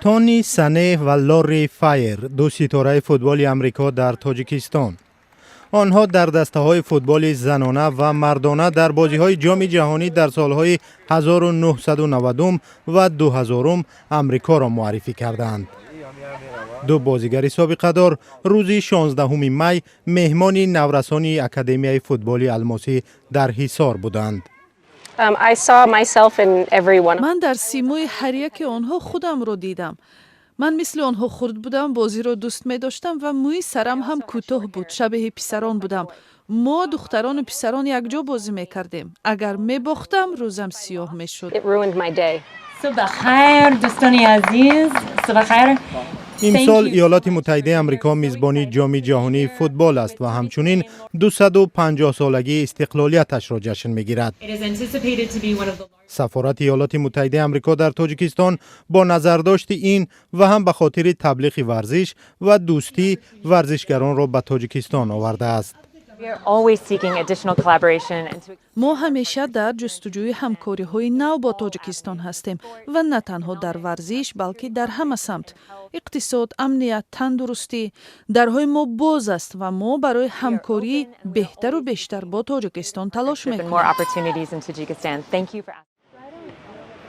تونی سنه و لوری فایر دو ستاره فوتبال آمریکا در تاجیکستان. آنها در دسته‌های فوتبال زنانه و مردانه در بازی‌های جام جهانی در سال‌های 1990 و 2000 آمریکا را معرفی کردند. دو بازیگر سابقه دار روز 16 می مهمان نورسانی اکادمی فوتبال الماسی در حصار بودند. من در سیمای هر یک آنها خودم را دیدم. من مثل آنها خرد بودم، بازی را دوست می داشتم و موی سرم هم کوتاه بود، شبیه پسران بودم. ما دختران و پسران یک جا بازی می کردیم. اگر می باختم روزم سیاه می شد. صبح خیر دوستانی عزیز، صبح خیر. امسال ایالات متحده آمریکا میزبانی جام جهانی فوتبال است و همچنین 250 سالگی استقلالیتش را جشن میگیرد. سفارت ایالات متحده آمریکا در تاجیکستان با نظرداشت این و هم به خاطر تبلیغ ورزش و دوستی ورزشگران را به تاجیکستان آورده است. ما همیشه در جستجوی همکاری‌های نو با تاجیکستان هستیم و نه تنها در ورزش بلکه در همه سمت. اقتصاد، امنیت، تندرستی درهای ما باز است و ما برای همکاری بهتر و بیشتر با تاجیکستان تلاش می‌کنیم.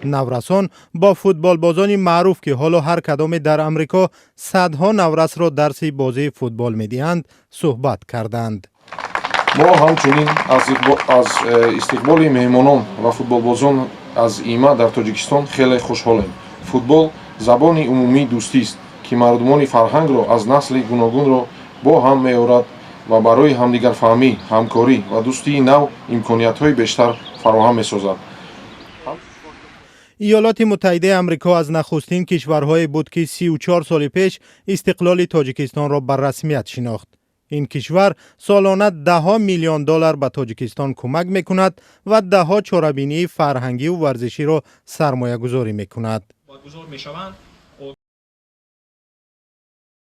نورسان با فوتبال بازانی معروف که حالا هر کدام در امریکا صدها نورس را درس بازی فوتبال می‌دهند صحبت کردند. ما همچنین از استقبال مهمانان و فوتبالبازان از ایما در تاجیکستان خیلی خوشحالیم. فوتبال زبان عمومی دوستی است که مردمان فرهنگ را از نسل گوناگون را با هم می‌آورد و برای همدیگر فهمی، همکاری و دوستی نو امکانیت‌های بیشتر فراهم می‌سازد. ایالات متحده آمریکا از نخستین کشورهای بود که 34 سال پیش استقلال تاجیکستان را بر رسمیت شناخت. این کشور سالانه $10 میلیون به تاجیکستان کمک میکند و دهها چاره‌بینی فرهنگی و ورزشی را سرمایه گذاری میکند.